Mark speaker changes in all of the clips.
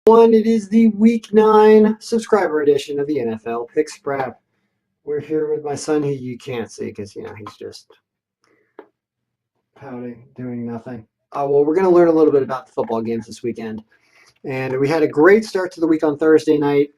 Speaker 1: It is the Week 9 subscriber edition of the NFL Pick Sprapp. We're here with my son, who you can't see because, he's just pouting, doing nothing. We're going to learn a little bit about the football games this weekend. And we had a great start to the week on Thursday night.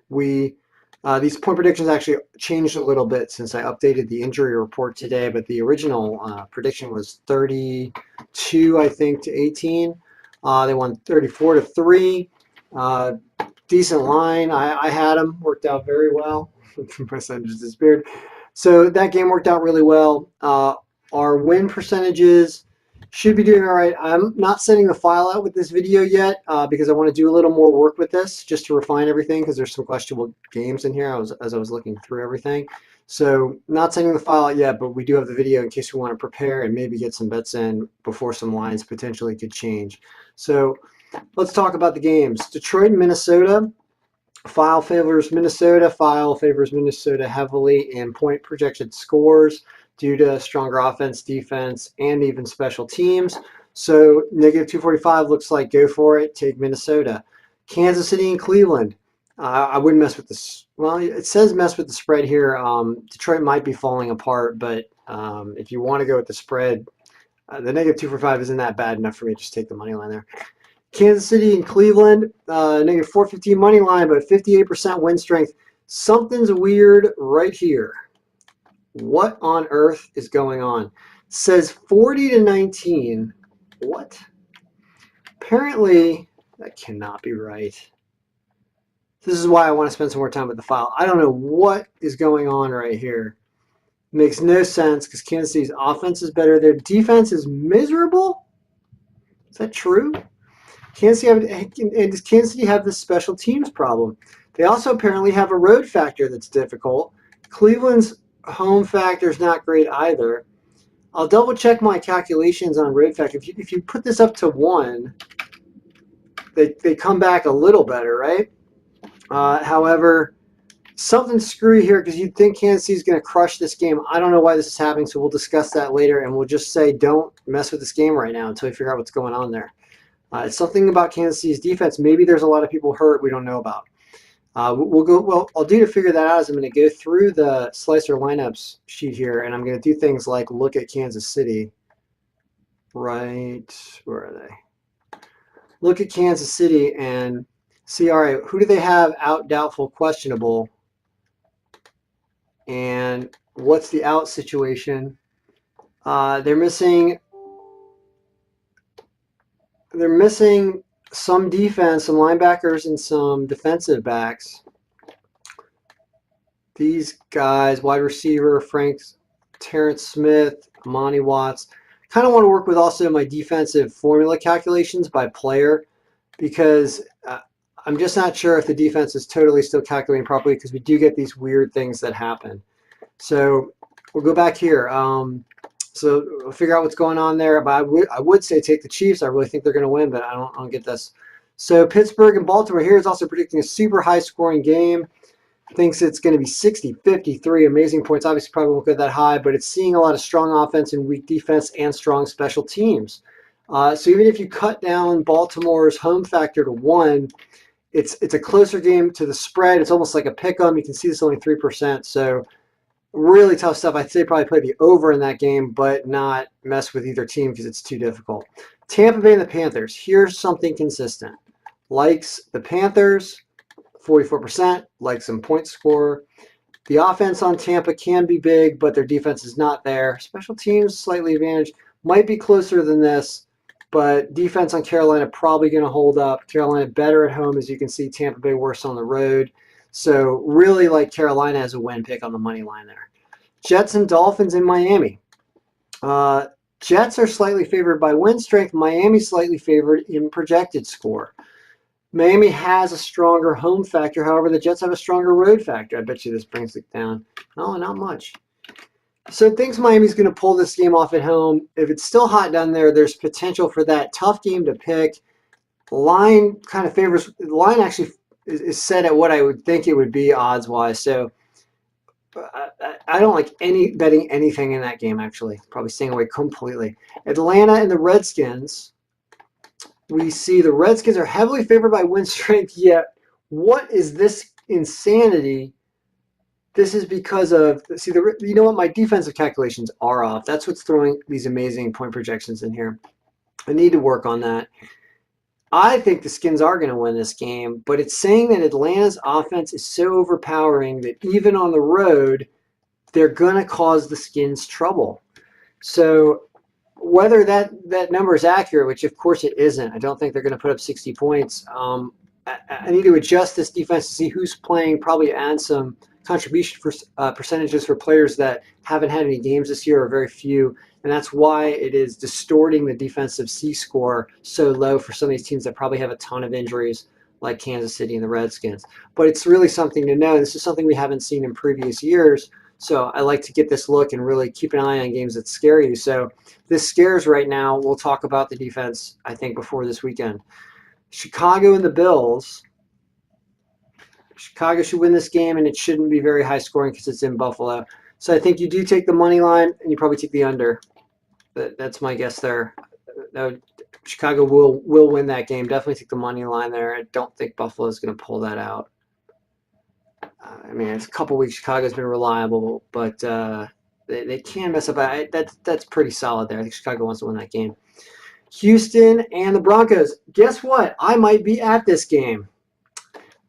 Speaker 1: These point predictions actually changed a little bit since I updated the injury report today, but the original prediction was 32, I think, to 18. They won 34-3. Decent line. I had them. Worked out very well. My son just disappeared. So that game worked out really well. Our win percentages should be doing all right. I'm not sending the file out with this video yet because I want to do a little more work with this just to refine everything because there's some questionable games in here as I was looking through everything. So not sending the file out yet, but we do have the video in case we want to prepare and maybe get some bets in before some lines potentially could change. So let's talk about the games. Detroit and Minnesota. File favors Minnesota. File favors Minnesota heavily in point projected scores due to stronger offense, defense, and even special teams. So negative 245 looks like go for it. Take Minnesota. Kansas City and Cleveland. I wouldn't mess with this. Well, it says mess with the spread here. Detroit might be falling apart, but if you want to go with the spread, the negative 245 isn't that bad enough for me to just take the money line there. Kansas City and Cleveland, negative 415 money line, but 58% win strength. Something's weird right here. What on earth is going on? Says 40-19. What? Apparently, that cannot be right. This is why I want to spend some more time with the file. I don't know what is going on right here. Makes no sense because Kansas City's offense is better. Their defense is miserable? Is that true? Does Kansas City have this special teams problem? They also apparently have a road factor that's difficult. Cleveland's home factor is not great either. I'll double check my calculations on road factor. If you put this up to 1, they come back a little better, right? However, something's screwy here because you'd think Kansas City's going to crush this game. I don't know why this is happening, so we'll discuss that later, and we'll just say don't mess with this game right now until we figure out what's going on there. It's something about Kansas City's defense. Maybe there's a lot of people hurt we don't know about. I'll do to figure that out is I'm going to go through the slicer lineups sheet here, and I'm going to do things like look at Kansas City. Right, where are they? Look at Kansas City and see, all right, who do they have out, doubtful, questionable? And what's the out situation? They're missing some defense, some linebackers, and some defensive backs. These guys, wide receiver, Terrence Smith, Amani Watts. Kind of want to work with also my defensive formula calculations by player because I'm just not sure if the defense is totally still calculating properly because we do get these weird things that happen. So we'll go back here. So we'll figure out what's going on there. But I would say take the Chiefs. I really think they're going to win, but I don't get this. So Pittsburgh and Baltimore here is also predicting a super high-scoring game. Thinks it's going to be 60-53. Amazing points. Obviously, probably won't go that high, but it's seeing a lot of strong offense and weak defense and strong special teams. So even if you cut down Baltimore's home factor to 1, it's a closer game to the spread. It's almost like a pick-em. You can see this only 3%. So really tough stuff. I'd say probably play the over in that game, but not mess with either team because it's too difficult. Tampa Bay and the Panthers. Here's something consistent. Likes the Panthers, 44%. Likes some point scorer. The offense on Tampa can be big, but their defense is not there. Special teams, slightly advantaged. Might be closer than this, but defense on Carolina probably going to hold up. Carolina better at home, as you can see. Tampa Bay worse on the road. So really like Carolina as a win pick on the money line there. Jets and Dolphins in Miami. Jets are slightly favored by win strength. Miami slightly favored in projected score. Miami has a stronger home factor. However, the Jets have a stronger road factor. I bet you this brings it down. No, not much. So thinks Miami's going to pull this game off at home. If it's still hot down there, there's potential for that tough game to pick. The line kind of favors. The line actually is set at what I would think it would be odds-wise. So I don't like betting anything in that game, actually. Probably staying away completely. Atlanta and the Redskins. We see the Redskins are heavily favored by win strength, yet what is this insanity? This is because of, see, you know what? My defensive calculations are off. That's what's throwing these amazing point projections in here. I need to work on that. I think the Skins are going to win this game, but it's saying that Atlanta's offense is so overpowering that even on the road, they're going to cause the Skins trouble. So whether that number is accurate, which of course it isn't, I don't think they're going to put up 60 points. I need to adjust this defense to see who's playing, probably add some contribution for percentages for players that haven't had any games this year or very few. And that's why it is distorting the defensive C-score so low for some of these teams that probably have a ton of injuries like Kansas City and the Redskins. But it's really something to know. This is something we haven't seen in previous years. So I like to get this look and really keep an eye on games that scare you. So this scares right now. We'll talk about the defense, I think, before this weekend. Chicago and the Bills. Chicago should win this game, and it shouldn't be very high scoring because it's in Buffalo. So I think you do take the money line, and you probably take the under. That's my guess there. Chicago will win that game. Definitely take the money line there. I don't think Buffalo is going to pull that out. I mean, it's a couple weeks. Chicago's been reliable, but they can mess up. That's pretty solid there. I think Chicago wants to win that game. Houston and the Broncos. Guess what? I might be at this game.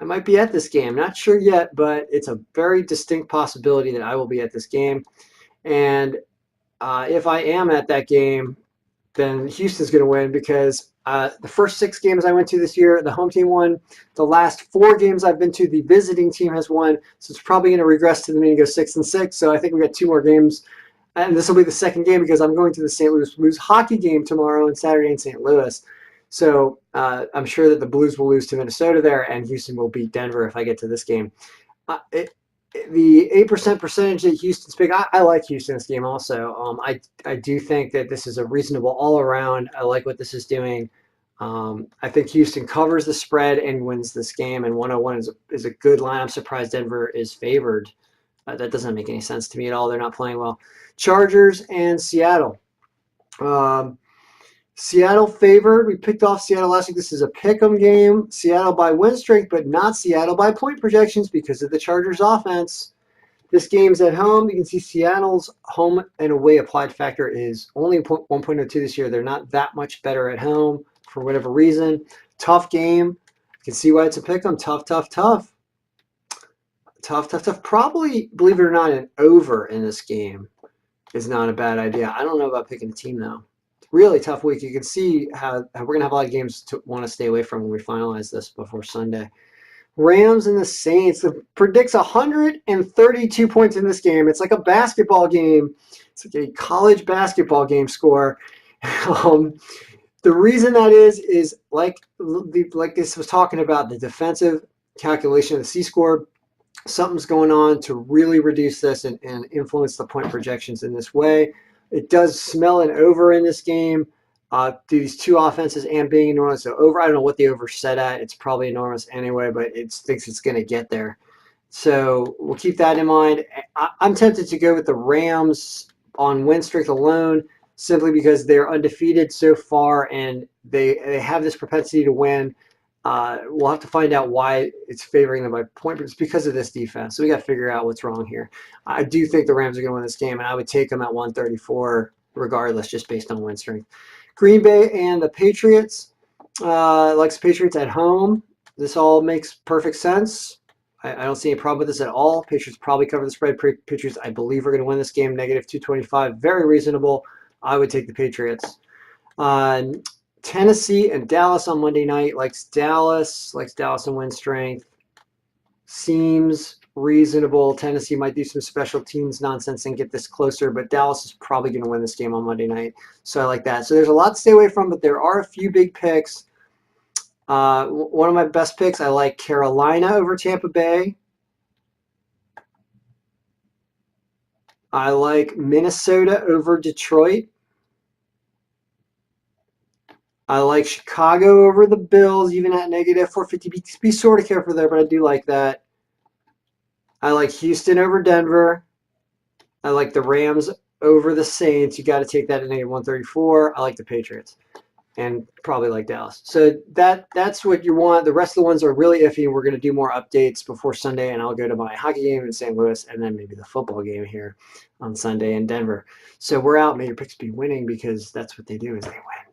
Speaker 1: Not sure yet, but it's a very distinct possibility that I will be at this game. And if I am at that game, then Houston's going to win because the first 6 games I went to this year, the home team won. The last 4 games I've been to, the visiting team has won. So it's probably going to regress to the mean and go 6-6. So I think we got 2 more games. And this will be the second game because I'm going to the St. Louis Blues hockey game tomorrow and Saturday in St. Louis. So I'm sure that the Blues will lose to Minnesota there, and Houston will beat Denver if I get to this game. The 8% percentage that Houston's pick, I like Houston's game also. I do think that this is a reasonable all-around. I like what this is doing. I think Houston covers the spread and wins this game, and 101 is a good line. I'm surprised Denver is favored. That doesn't make any sense to me at all. They're not playing well. Chargers and Seattle. Seattle favored. We picked off Seattle last week. This is a pick'em game. Seattle by win strength, but not Seattle by point projections because of the Chargers offense. This game's at home. You can see Seattle's home and away applied factor is only 1.02 this year. They're not that much better at home for whatever reason. Tough game. You can see why it's a pick'em. Tough. Probably, believe it or not, an over in this game is not a bad idea. I don't know about picking a team, though. Really tough week. You can see how we're going to have a lot of games to want to stay away from when we finalize this before Sunday. Rams and the Saints. It predicts 132 points in this game. It's like a basketball game. It's like a college basketball game score. The reason that is like this was talking about the defensive calculation of the C-score. Something's going on to really reduce this and influence the point projections in this way. It does smell an over in this game. These 2 offenses and being enormous. So over, I don't know what the over set at. It's probably enormous anyway, but it thinks it's going to get there. So we'll keep that in mind. I'm tempted to go with the Rams on win strength alone simply because they're undefeated so far and they have this propensity to win. We'll have to find out why it's favoring them by point, but it's because of this defense. So we got to figure out what's wrong here. I do think the Rams are going to win this game, and I would take them at 134 regardless, just based on win strength. Green Bay and the Patriots. Likes the Patriots at home. This all makes perfect sense. I don't see any problem with this at all. Patriots probably cover the spread. Patriots, I believe, are going to win this game. Negative 225. Very reasonable. I would take the Patriots. Tennessee and Dallas on Monday night. Likes Dallas and win strength. Seems reasonable. Tennessee might do some special teams nonsense and get this closer, but Dallas is probably going to win this game on Monday night. So I like that. So there's a lot to stay away from, but there are a few big picks. One of my best picks, I like Carolina over Tampa Bay. I like Minnesota over Detroit. I like Chicago over the Bills, even at negative 450. Be sort of careful there, but I do like that. I like Houston over Denver. I like the Rams over the Saints. You got to take that at negative 134. I like the Patriots. and probably like Dallas. So that's what you want. The rest of the ones are really iffy. We're going to do more updates before Sunday, and I'll go to my hockey game in St. Louis, and then maybe the football game here on Sunday in Denver. So we're out. May your picks be winning, because that's what they do, is they win.